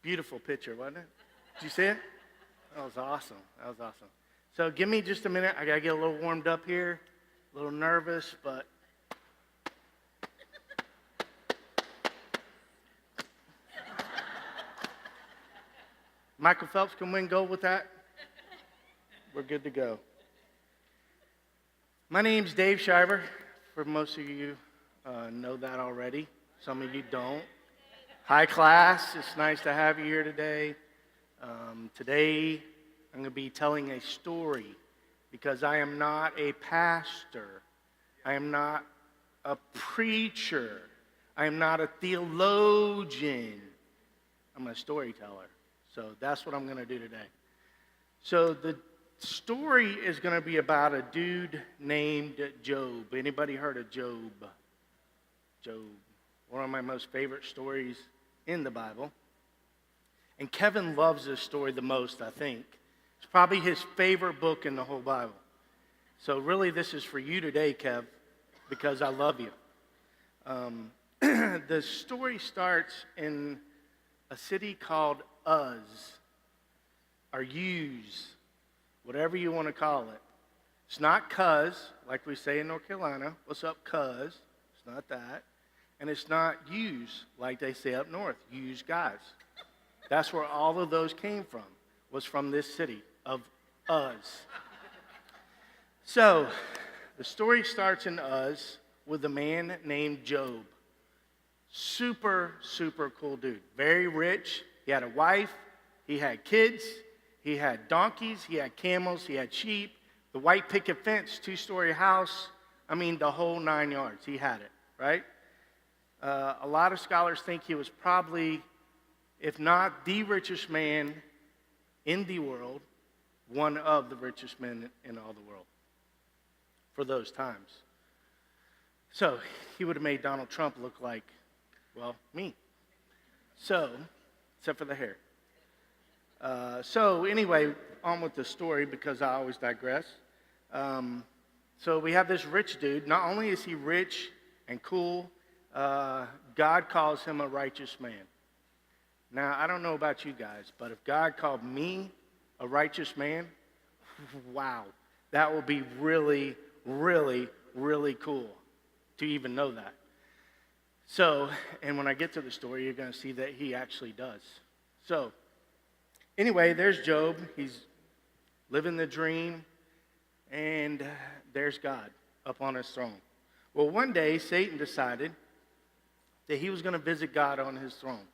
Beautiful picture, wasn't it? Did you see it? That was awesome. That was awesome. So give me just a minute. I got to get a little warmed up here. A little nervous, but... Michael Phelps can win gold with that. We're good to go. My name's Dave Shiver. For most of you know that already. Some of you don't. Hi, class. It's nice to have you here today. Today, I'm going to be telling a story because I am not a pastor. I am not a preacher. I am not a theologian. I'm a storyteller. So that's what I'm going to do today. So the story is going to be about a dude named Job. Anybody heard of Job? Job. One of my most favorite stories in the Bible. And Kevin loves this story the most, I think. It's probably his favorite book in the whole Bible. So really this is for you today, Kev, because I love you. The story starts in a city called Uz, or Uz, whatever you want to call it. It's not cuz, like we say in North Carolina. What's up, cuz? It's not that. And it's not use, like they say up north, use guys. That's where all of those came from, was from this city of Uz. So, the story starts in Uz with a man named Job. Super, super cool dude. Very rich. He had a wife. He had kids. He had donkeys. He had camels. He had sheep. The white picket fence, 2-story house. I mean, the whole 9 yards. He had it, right? A lot of scholars think he was probably, if not the richest man in the world, one of the richest men in all the world for those times. So he would have made Donald Trump look like, well, me. So, except for the hair. So anyway, on with the story because I always digress. So we have this rich dude. Not only is he rich and cool, God calls him a righteous man. Now, I don't know about you guys, but if God called me a righteous man, wow, that would be really, really, really cool to even know that. So, and when I get to the story, you're going to see that he actually does. So, anyway, there's Job. He's living the dream, and there's God up on his throne. Well, one day, Satan decided that he was going to visit God on his throne.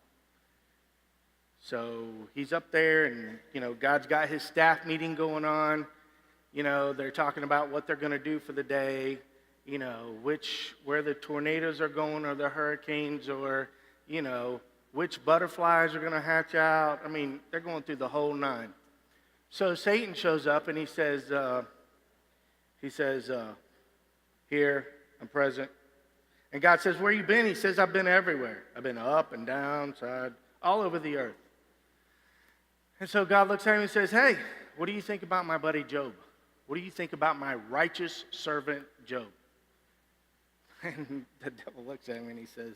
So he's up there, and, God's got his staff meeting going on. They're talking about what they're going to do for the day, where the tornadoes are going or the hurricanes or, which butterflies are going to hatch out. I mean, they're going through the whole 9. So Satan shows up and he says, here, I'm present. And God says, where you been? He says, I've been everywhere. I've been up and down, side, all over the earth. And so God looks at him and says, hey, what do you think about my buddy Job? What do you think about my righteous servant Job? And the devil looks at him and he says,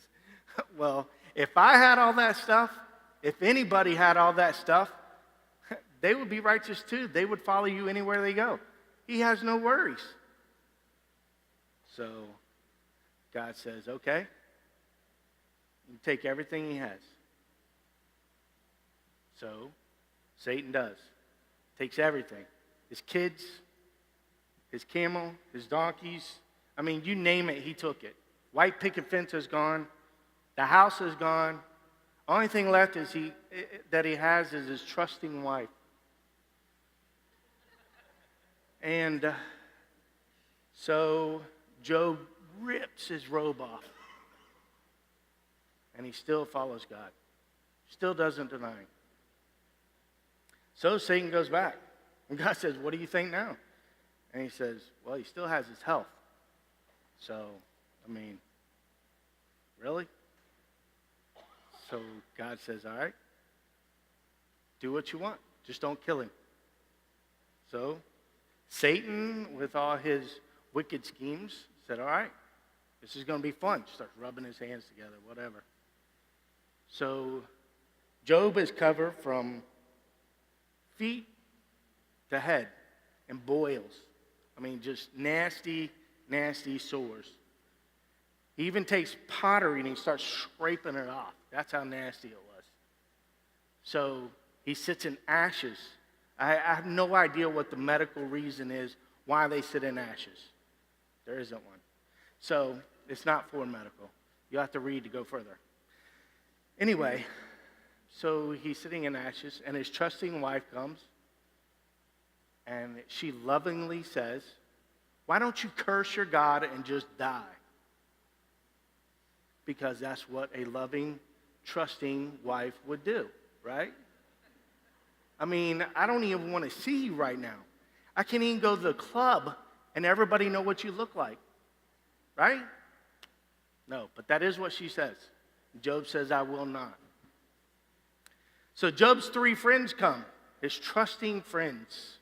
well, if I had all that stuff, if anybody had all that stuff, they would be righteous too. They would follow you anywhere they go. He has no worries. So God says, okay, you take everything he has. So Satan does. Takes everything. His kids, his camel, his donkeys. I mean, you name it, he took it. White picket fence is gone. The house is gone. Only thing left is that he has is his trusting wife. And so Job rips his robe off. And he still follows God. Still doesn't deny him. So Satan goes back. And God says, what do you think now? And he says, well, he still has his health. So, really? So God says, all right, do what you want. Just don't kill him. So Satan, with all his wicked schemes, said, all right, this is going to be fun. Starts rubbing his hands together, whatever. So Job is covered from feet to head and boils. I mean, just nasty, nasty sores. He even takes pottery and he starts scraping it off. That's how nasty it was. So he sits in ashes. I have no idea what the medical reason is why they sit in ashes. There isn't one. So it's not for medical. You'll have to read to go further. Anyway, so he's sitting in ashes, and his trusting wife comes, and she lovingly says, "Why don't you curse your God and just die?" Because that's what a loving, trusting wife would do, right? I mean, I don't even want to see you right now. I can't even go to the club and everybody know what you look like, right? No, but that is what she says. Job says, "I will not." So Job's 3 friends come, his trusting friends,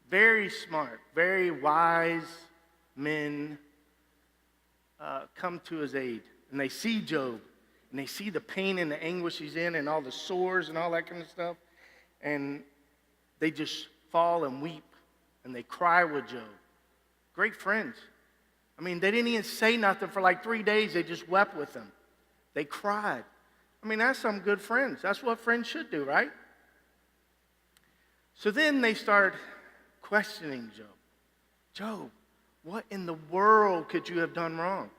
very smart, very wise men, come to his aid. And they see Job, and they see the pain and the anguish he's in and all the sores and all that kind of stuff. And they just fall and weep, and they cry with Job. Great friends. I mean, they didn't even say nothing for like 3 days. They just wept with him. They cried. I mean, that's some good friends. That's what friends should do, right? So then they start questioning Job. "Job, what in the world could you have done wrong?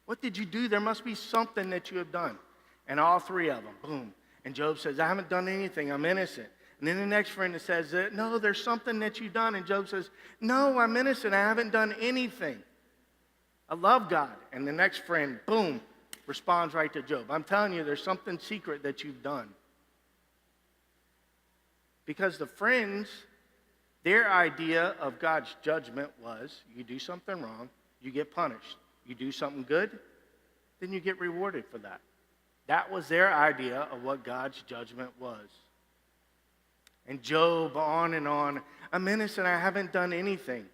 What did you do? There must be something that you have done." And all 3 of them, boom. And Job says, "I haven't done anything. I'm innocent." And then the next friend says, "No, there's something that you've done." And Job says, "No, I'm innocent. I haven't done anything. I love God." And the next friend, boom, responds right to Job. I'm telling you, there's something secret that you've done. Because the friends, their idea of God's judgment was, you do something wrong, you get punished. You do something good, then you get rewarded for that. That was their idea of what God's judgment was. And Job, on and on, "I'm innocent, I haven't done anything.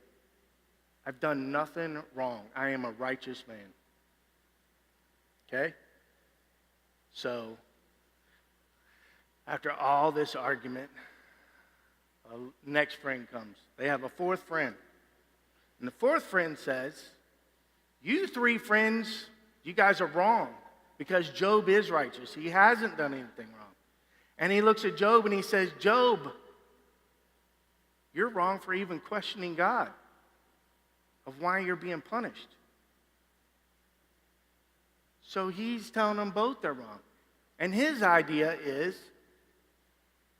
I've done nothing wrong. I am a righteous man." Okay? So, after all this argument, a next friend comes. They have a 4th friend. And the 4th friend says, "You 3 friends, you guys are wrong, because Job is righteous. He hasn't done anything wrong." And he looks at Job and he says, "Job, you're wrong for even questioning God of why you're being punished." So he's telling them both they're wrong. And his idea is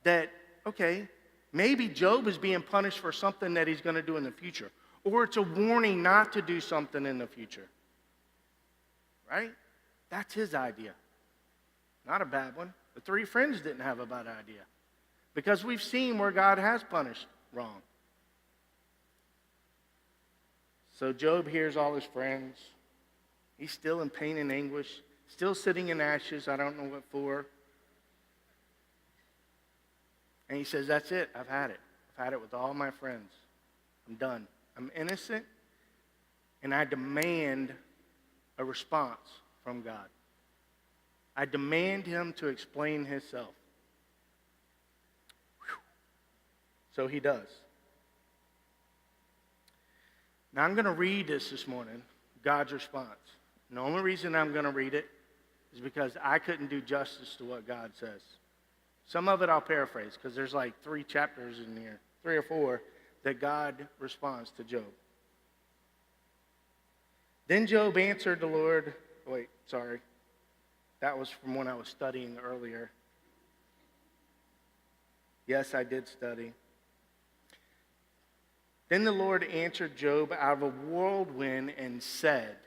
that, okay, maybe Job is being punished for something that he's going to do in the future. Or it's a warning not to do something in the future. Right? That's his idea. Not a bad one. The 3 friends didn't have a bad idea. Because we've seen where God has punished wrong. So Job hears all his friends. He's still in pain and anguish. Still sitting in ashes. I don't know what for. And he says, "That's it. I've had it. I've had it with all my friends. I'm done. I'm innocent, and I demand a response from God. I demand him to explain himself." Whew. So he does. Now I'm going to read this morning, God's response. And the only reason I'm going to read it is because I couldn't do justice to what God says. Some of it I'll paraphrase, because there's like 3 chapters in here, 3 or 4, that God responds to Job. Then Job answered the Lord. Wait, sorry. That was from when I was studying earlier. Yes, I did study. Then the Lord answered Job out of a whirlwind and said.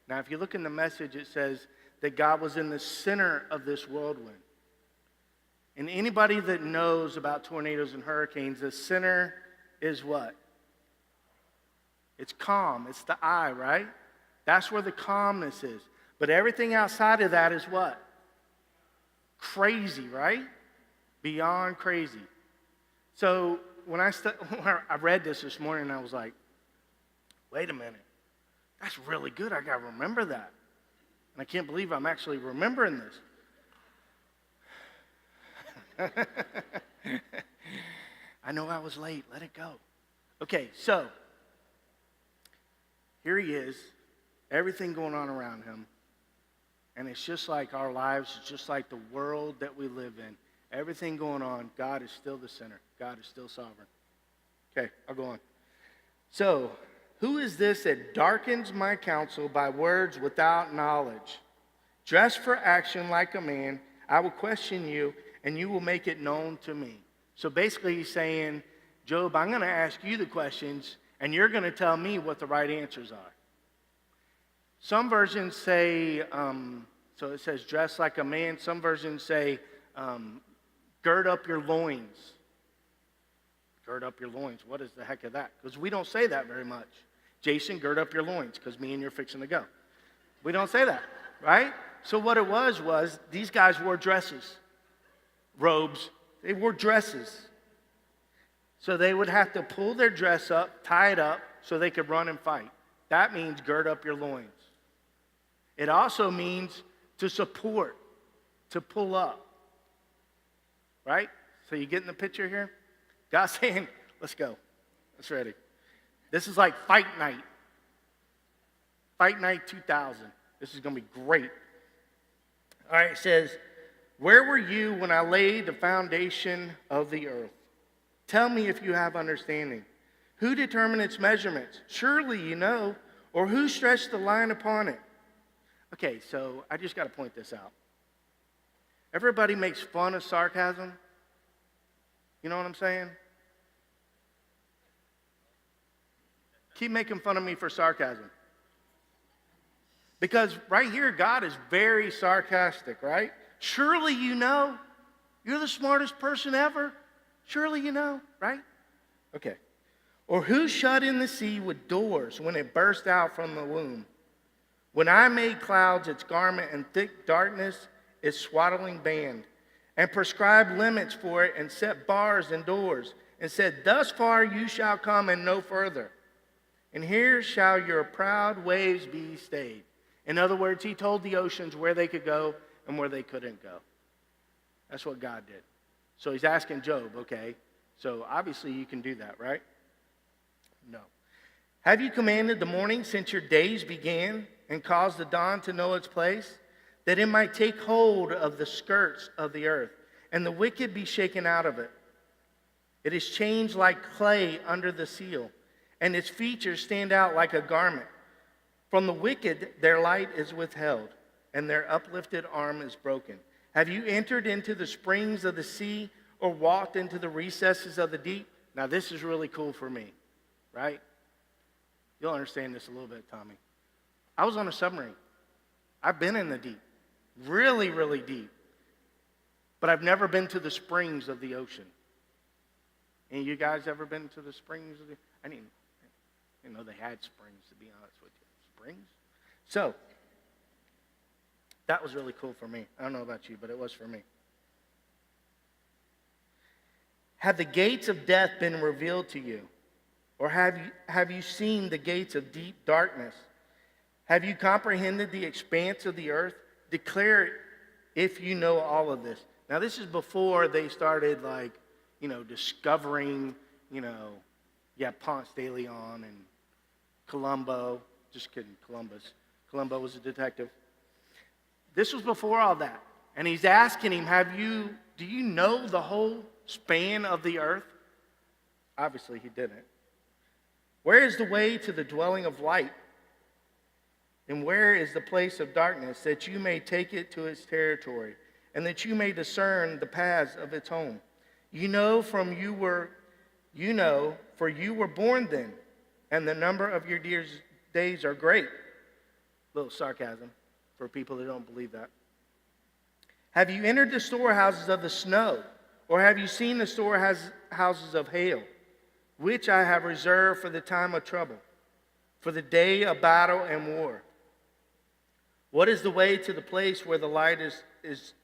Now, if you look in the Message, it says that God was in the center of this whirlwind. And anybody that knows about tornadoes and hurricanes, the center is what? It's calm. It's the eye, right? That's where the calmness is. But everything outside of that is what? Crazy, right? Beyond crazy. So when I read this morning, I was like, wait a minute. That's really good. I got to remember that. And I can't believe I'm actually remembering this. I know I was late. Let it go. Okay, so here he is, everything going on around him. And it's just like our lives, it's just like the world that we live in. Everything going on, God is still the center. God is still sovereign. Okay, I'll go on. So, who is this that darkens my counsel by words without knowledge? Dressed for action like a man, I will question you, and you will make it known to me. So basically he's saying, Job, I'm going to ask you the questions, and you're going to tell me what the right answers are. Some versions say, so it says dress like a man. Some versions say, gird up your loins. Gird up your loins. What is the heck of that? Because we don't say that very much. Jason, gird up your loins, because me and you're fixing to go. We don't say that, right? So what it was these guys wore dresses, robes. They wore dresses. So they would have to pull their dress up, tie it up, so they could run and fight. That means gird up your loins. It also means to support, to pull up. Right? So you get in the picture here? God's saying, let's go. Let's ready. This is like fight night. Fight night 2000. This is going to be great. All right, it says, where were you when I laid the foundation of the earth? Tell me if you have understanding. Who determined its measurements? Surely you know. Or who stretched the line upon it? Okay, so I just got to point this out. Everybody makes fun of sarcasm. You know what I'm saying? Keep making fun of me for sarcasm. Because right here, God is very sarcastic, right? Surely you know. You're the smartest person ever. Surely you know, right? Okay. Or who shut in the sea with doors when it burst out from the womb? When I made clouds its garment and thick darkness its swaddling band, and prescribed limits for it and set bars and doors, and said, thus far you shall come and no further. And here shall your proud waves be stayed. In other words, he told the oceans where they could go and where they couldn't go. That's what God did. So he's asking Job, okay, so obviously you can do that, right? No. Have you commanded the morning since your days began and caused the dawn to know its place, that it might take hold of the skirts of the earth and the wicked be shaken out of it? It is changed like clay under the seal, and its features stand out like a garment. From the wicked their light is withheld, and their uplifted arm is broken. Have you entered into the springs of the sea or walked into the recesses of the deep? Now this is really cool for me, right? You'll understand this a little bit, Tommy. I was on a submarine. I've been in the deep, really, really deep. But I've never been to the springs of the ocean. Any of you guys ever been to the springs of the ocean? I didn't know they had springs, to be honest with you. Springs? So, that was really cool for me. I don't know about you, but it was for me. Have the gates of death been revealed to you? Or have you seen the gates of deep darkness? Have you comprehended the expanse of the earth? Declare it if you know all of this. Now, this is before they started, discovering, Ponce de Leon and Columbo. Just kidding, Columbus. Columbo was a detective. This was before all that. And he's asking him, do you know the whole span of the earth? Obviously, he didn't. Where is the way to the dwelling of light? And where is the place of darkness, that you may take it to its territory, and that you may discern the paths of its home? For you were born then, and the number of your days are great. Little sarcasm for people that don't believe that. Have you entered the storehouses of the snow, or have you seen the storehouses of hail, which I have reserved for the time of trouble, for the day of battle and war? What is the way to the place where the light is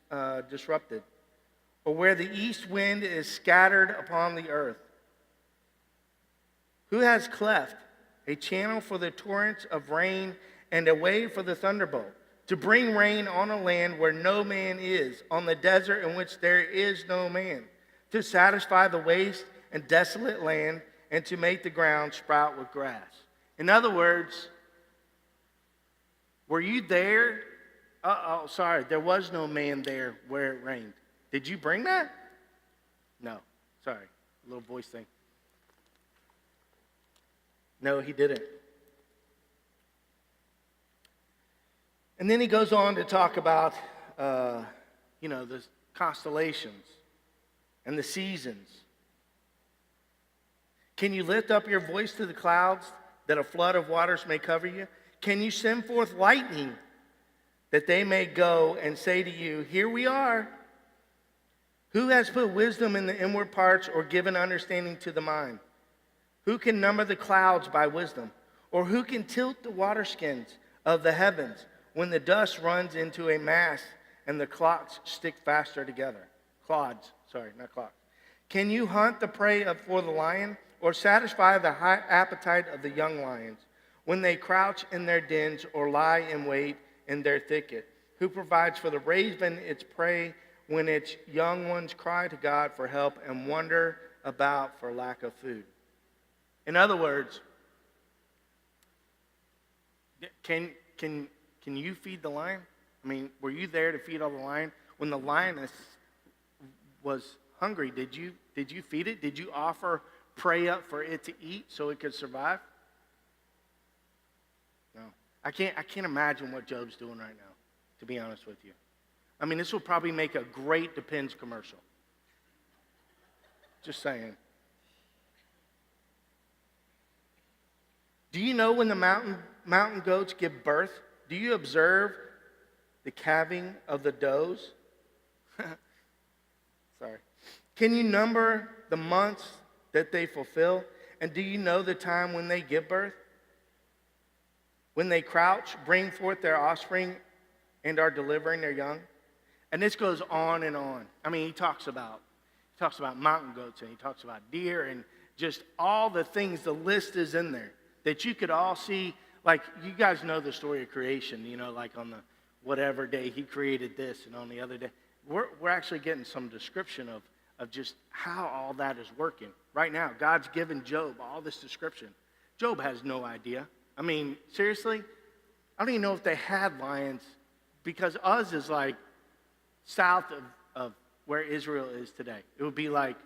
disrupted, or where the east wind is scattered upon the earth? Who has cleft a channel for the torrents of rain and a way for the thunderbolt, to bring rain on a land where no man is, on the desert in which there is no man, to satisfy the waste and desolate land, and to make the ground sprout with grass. In other words, were you there? Sorry, there was no man there where it rained. Did you bring that? No, sorry, little voice thing. No, he didn't. And then he goes on to talk about, the constellations and the seasons. Can you lift up your voice to the clouds that a flood of waters may cover you? Can you send forth lightning that they may go and say to you, here we are? Who has put wisdom in the inward parts or given understanding to the mind? Who can number the clouds by wisdom? Or who can tilt the waterskins of the heavens when the dust runs into a mass and the clocks stick faster together? Clods, sorry, not clocks. Can you hunt the prey for the lion or satisfy the high appetite of the young lions when they crouch in their dens or lie in wait in their thicket? Who provides for the raven its prey when its young ones cry to God for help and wander about for lack of food? In other words, can you feed the lion? I mean, were you there to feed all the lion? When the lioness was hungry, did you feed it? Did you offer prey up for it to eat so it could survive? No. I can't imagine what Job's doing right now, to be honest with you. I mean, this will probably make a great Depends commercial. Just saying. Do you know when the mountain goats give birth? Do you observe the calving of the does? Sorry. Can you number the months that they fulfill? And do you know the time when they give birth? When they crouch, bring forth their offspring, and are delivering their young? And this goes on and on. I mean, he talks about mountain goats, and he talks about deer, and just all the things. The list is in there that you could all see. Like, you guys know the story of creation, like on the whatever day he created this, and on the other day. We're actually getting some description of just how all that is working. Right now, God's given Job all this description. Job has no idea. I mean, seriously, I don't even know if they had lions, because Uz is like south of where Israel is today. It would be like,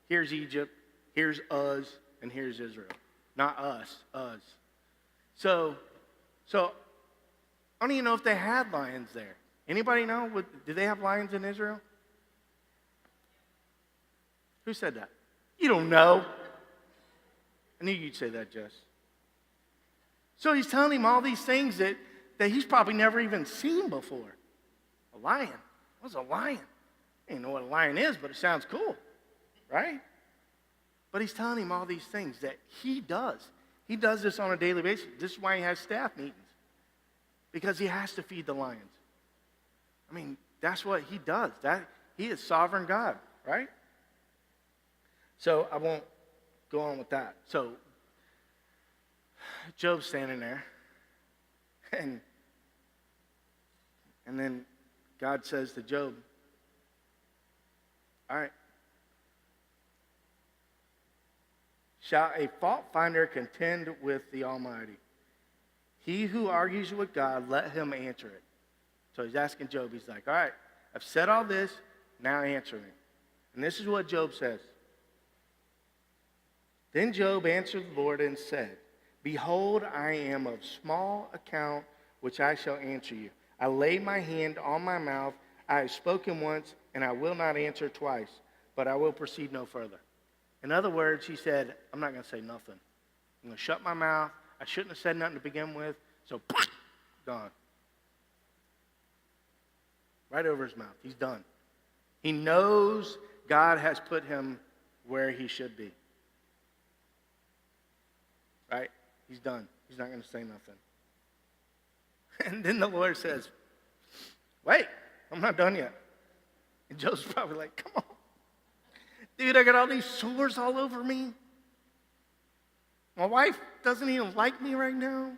here's Egypt, here's Uz, and here's Israel. Not us, Uz. So I don't even know if they had lions there. Anybody know? Do they have lions in Israel? Who said that? You don't know. I knew you'd say that, Jess. So he's telling him all these things that he's probably never even seen before. A lion. What's a lion? I don't know what a lion is, but it sounds cool, right? But he's telling him all these things that he does. He does this on a daily basis. This is why he has staff meetings, because he has to feed the lions. I mean, that's what he does. He is sovereign God, right? So I won't go on with that. So Job's standing there, and then God says to Job, all right, shall a fault finder contend with the Almighty? He who argues with God, let him answer it. So he's asking Job, he's like, all right, I've said all this, now answer me. And this is what Job says. Then Job answered the Lord and said, behold, I am of small account, which I shall answer you. I lay my hand on my mouth. I have spoken once, and I will not answer twice, but I will proceed no further. In other words, he said, I'm not going to say nothing. I'm going to shut my mouth. I shouldn't have said nothing to begin with, so gone. Right over his mouth. He's done. He knows God has put him where he should be. Right? He's done. He's not going to say nothing. And then the Lord says, wait, I'm not done yet. And Job's probably like, come on. Dude, I got all these sores all over me. My wife doesn't even like me right now.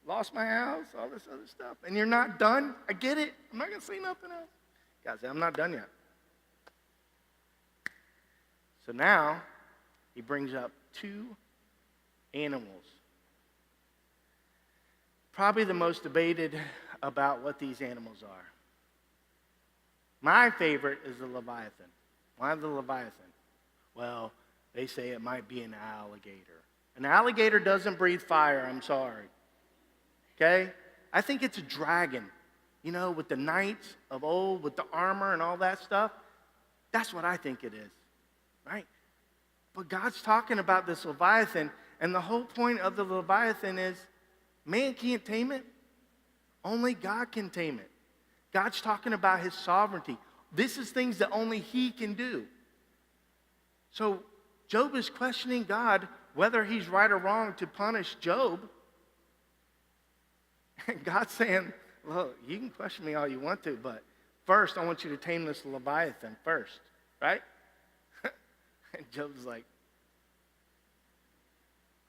lost my house, all this other stuff. And you're not done? I get it. I'm not going to say nothing else. God said, I'm not done yet. So now he brings up two animals. Probably the most debated about what these animals are. My favorite is the Leviathan. Why the Leviathan? Well, they say it might be an alligator. An alligator doesn't breathe fire, I'm sorry. Okay? I think it's a dragon. You know, with the knights of old, with the armor and all that stuff. That's what I think it is. Right? But God's talking about this Leviathan, and the whole point of the Leviathan is man can't tame it. Only God can tame it. God's talking about his sovereignty. This is things that only he can do. So Job is questioning God whether he's right or wrong to punish Job. And God's saying, look, you can question me all you want to, but first I want you to tame this Leviathan first, right? And Job's like,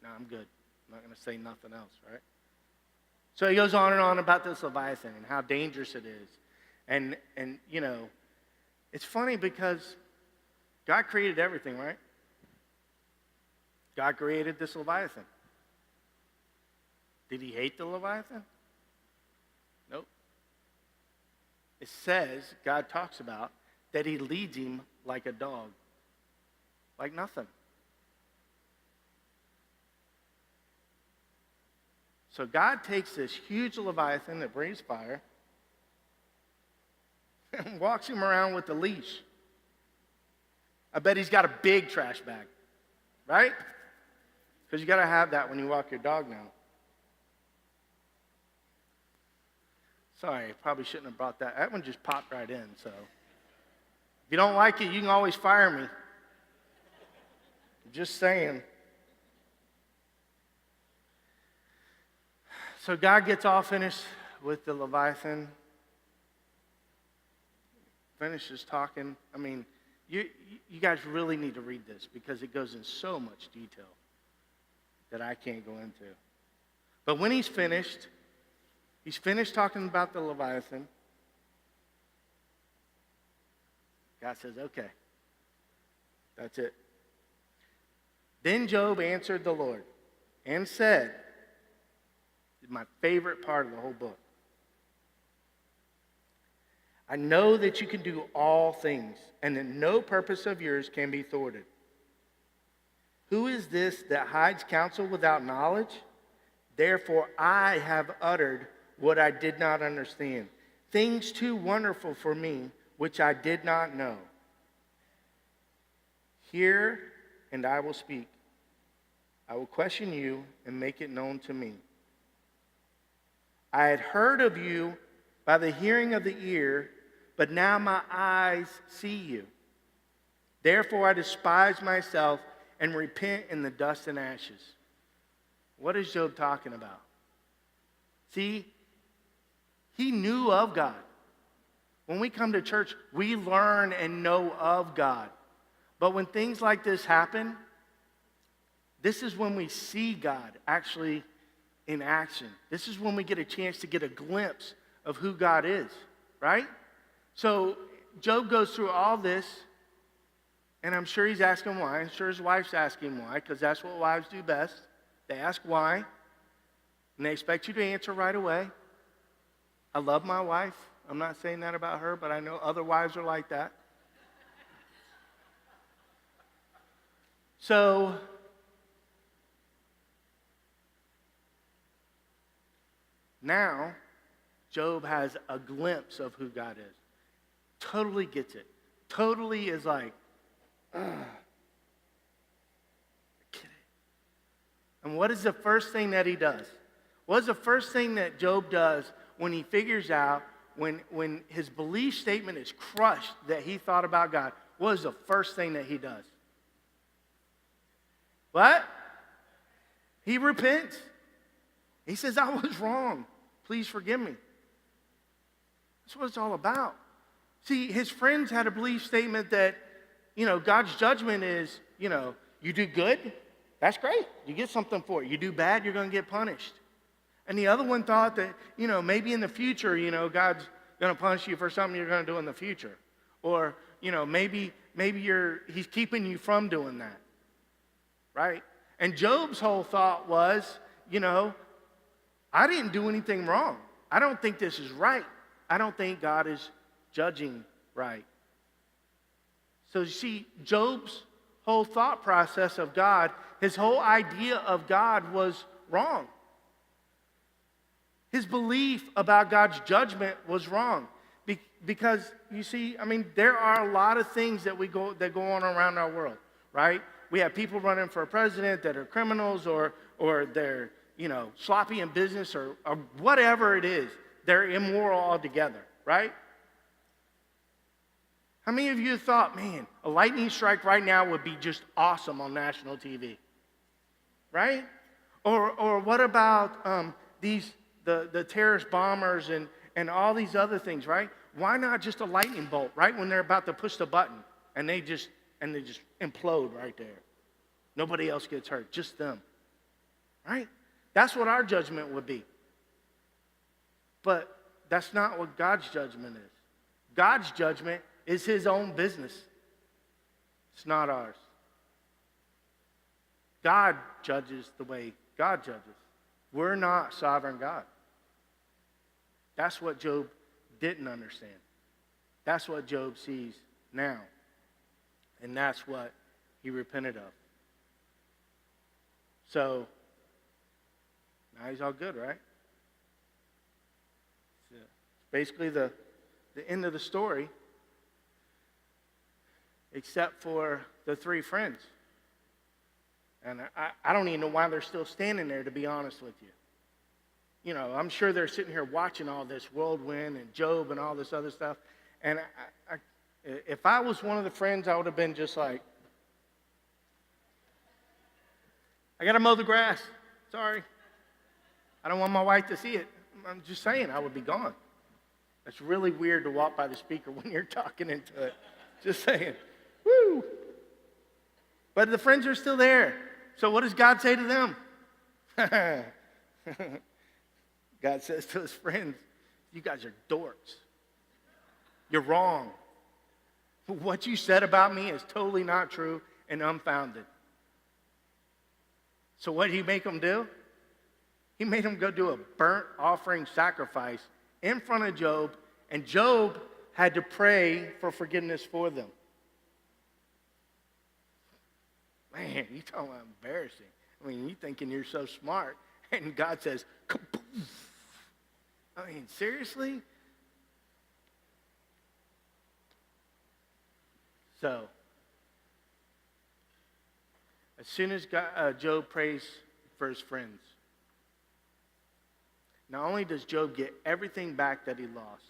no, I'm good. I'm not going to say nothing else, right? So he goes on and on about this Leviathan and how dangerous it is. And you know, it's funny because God created everything, right? God created this Leviathan. Did he hate the Leviathan? Nope. It says, God talks about, that he leads him like a dog. Like nothing. So God takes this huge Leviathan that breathes fire and walks him around with a leash. I bet he's got a big trash bag, right? Because you got to have that when you walk your dog now. Sorry, I probably shouldn't have brought that. That one just popped right in, so. If you don't like it, you can always fire me. Just saying. So God gets all finished with the Leviathan. Finishes talking. I mean, you guys really need to read this because it goes in so much detail that I can't go into. But when he's finished talking about the Leviathan. God says, okay, that's it. Then Job answered the Lord and said, this is my favorite part of the whole book. I know that you can do all things, and that no purpose of yours can be thwarted. Who is this that hides counsel without knowledge? Therefore I have uttered what I did not understand, things too wonderful for me, which I did not know. Hear, and I will speak. I will question you and make it known to me. I had heard of you by the hearing of the ear, but now my eyes see you. Therefore I despise myself and repent in the dust and ashes. What is Job talking about? See, he knew of God. When we come to church, we learn and know of God. But when things like this happen, this is when we see God actually in action. This is when we get a chance to get a glimpse of who God is, right? So Job goes through all this, and I'm sure he's asking why. I'm sure his wife's asking why, because that's what wives do best. They ask why, and they expect you to answer right away. I love my wife. I'm not saying that about her, but I know other wives are like that. So, now, Job has a glimpse of who God is. Totally gets it. Totally is like, I get it. And what is the first thing that he does? What is the first thing that Job does when he figures out, when his belief statement is crushed that he thought about God? What is the first thing that he does? What? He repents. He says, I was wrong. Please forgive me. That's what it's all about. See, his friends had a belief statement that, God's judgment is, you do good, that's great. You get something for it. You do bad, you're going to get punished. And the other one thought that, maybe in the future, God's going to punish you for something you're going to do in the future. Or, maybe he's keeping you from doing that. Right? And Job's whole thought was, I didn't do anything wrong. I don't think this is right. I don't think God is judging right. So you see, Job's whole thought process of God, his whole idea of God was wrong. His belief about God's judgment was wrong. Because, you see, there are a lot of things that go on around our world, right? We have people running for president that are criminals or they're, sloppy in business or whatever it is. They're immoral altogether, right? How many of you thought, man, a lightning strike right now would be just awesome on national TV, right? Or what about the terrorist bombers and all these other things, right? Why not just a lightning bolt, right? When they're about to push the button and they just implode right there. Nobody else gets hurt, just them, right? That's what our judgment would be. But that's not what God's judgment is. God's judgment is his own business. It's not ours. God judges the way God judges. We're not sovereign God. That's what Job didn't understand. That's what Job sees now. And that's what he repented of. So, now he's all good, right? It's basically the end of the story, except for the three friends. And I don't even know why they're still standing there, to be honest with you. I'm sure they're sitting here watching all this whirlwind and Job and all this other stuff. And if I was one of the friends, I would have been just like, I got to mow the grass. Sorry. I don't want my wife to see it. I'm just saying, I would be gone. It's really weird to walk by the speaker when you're talking into it. Just saying. Woo! But the friends are still there. So what does God say to them? God says to his friends, you guys are dorks. You're wrong. What you said about me is totally not true and unfounded. So what did he make them do? He made them go do a burnt offering sacrifice in front of Job, and Job had to pray for forgiveness for them. Man, you talking about embarrassing. You thinking you're so smart, and God says, kaboof. Seriously? So, as soon as Job prays for his friends, not only does Job get everything back that he lost,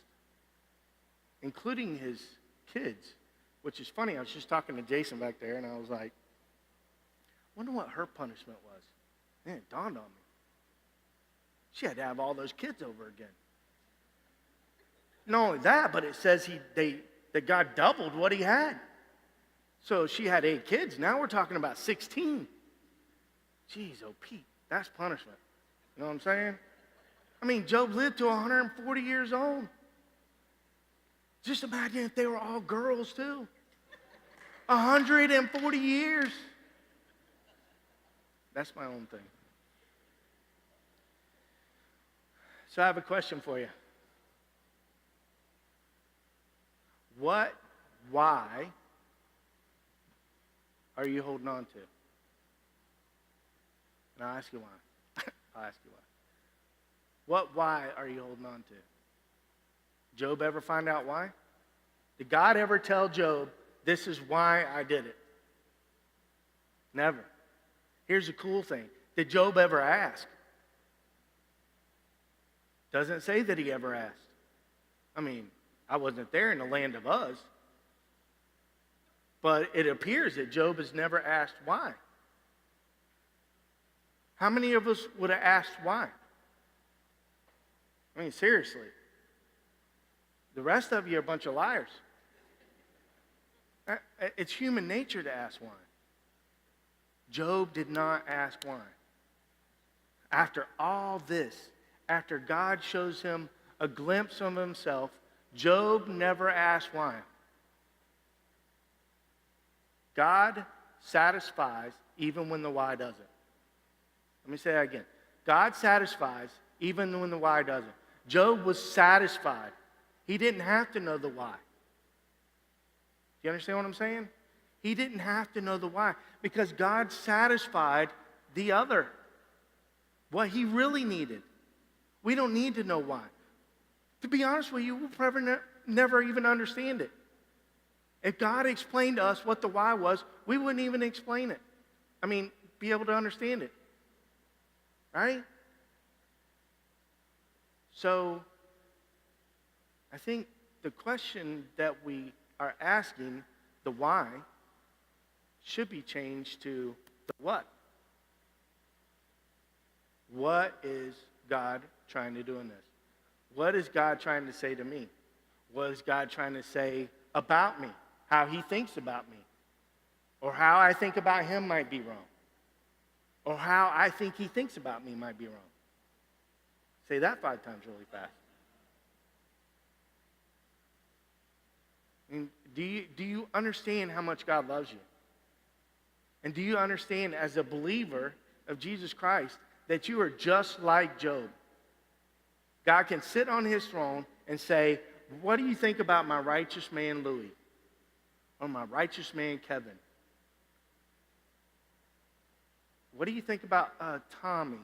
including his kids, which is funny. I was just talking to Jason back there, and I was like, wonder what her punishment was. Man, it dawned on me. She had to have all those kids over again. Not only that, but it says that God doubled what he had. So she had 8 kids. Now we're talking about 16. Jeez, oh Pete, that's punishment. You know what I'm saying? Job lived to 140 years old. Just imagine if they were all girls too. 140 years. That's my own thing. So I have a question for you. Why are you holding on to? And I'll ask you why. I'll ask you why. Why are you holding on to? Job ever find out why? Did God ever tell Job, this is why I did it? Never. Here's the cool thing. Did Job ever ask? Doesn't say that he ever asked. I wasn't there in the land of Uz. But it appears that Job has never asked why. How many of us would have asked why? Seriously. The rest of you are a bunch of liars. It's human nature to ask why. Job did not ask why. After all this, after God shows him a glimpse of himself, Job never asked why. God satisfies even when the why doesn't. Let me say that again. God satisfies even when the why doesn't. Job was satisfied. He didn't have to know the why. Do you understand what I'm saying? He didn't have to know the why because God satisfied the other, what he really needed. We don't need to know why. To be honest with you, we'll probably never even understand it. If God explained to us what the why was, we wouldn't even explain it. Be able to understand it. Right? So, I think the question that we are asking, the why, should be changed to the what. What is God trying to do in this? What is God trying to say to me? What is God trying to say about me? How he thinks about me? Or how I think about him might be wrong. Or how I think he thinks about me might be wrong. Say that 5 times really fast. Do you understand how much God loves you? And do you understand as a believer of Jesus Christ that you are just like Job? God can sit on his throne and say, what do you think about my righteous man Louis? Or my righteous man Kevin? What do you think about Tommy?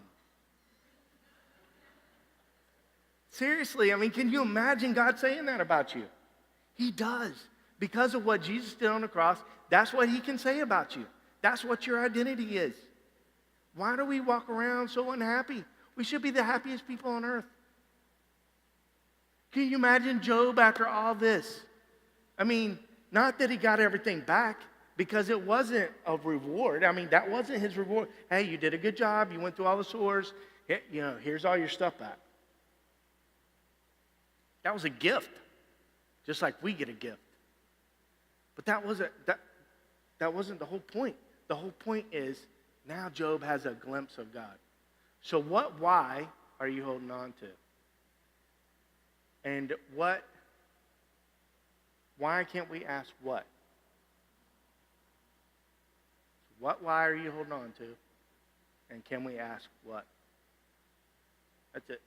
Seriously, can you imagine God saying that about you? He does. Because of what Jesus did on the cross, that's what he can say about you. That's what your identity is. Why do we walk around so unhappy? We should be the happiest people on earth. Can you imagine Job after all this? Not that he got everything back, because it wasn't a reward. That wasn't his reward. Hey, you did a good job. You went through all the sores. Here's all your stuff back. That was a gift, just like we get a gift. But that wasn't the whole point. The whole point is now Job has a glimpse of God. So what why are you holding on to? And why can't we ask what? What why are you holding on to? And can we ask what? That's it.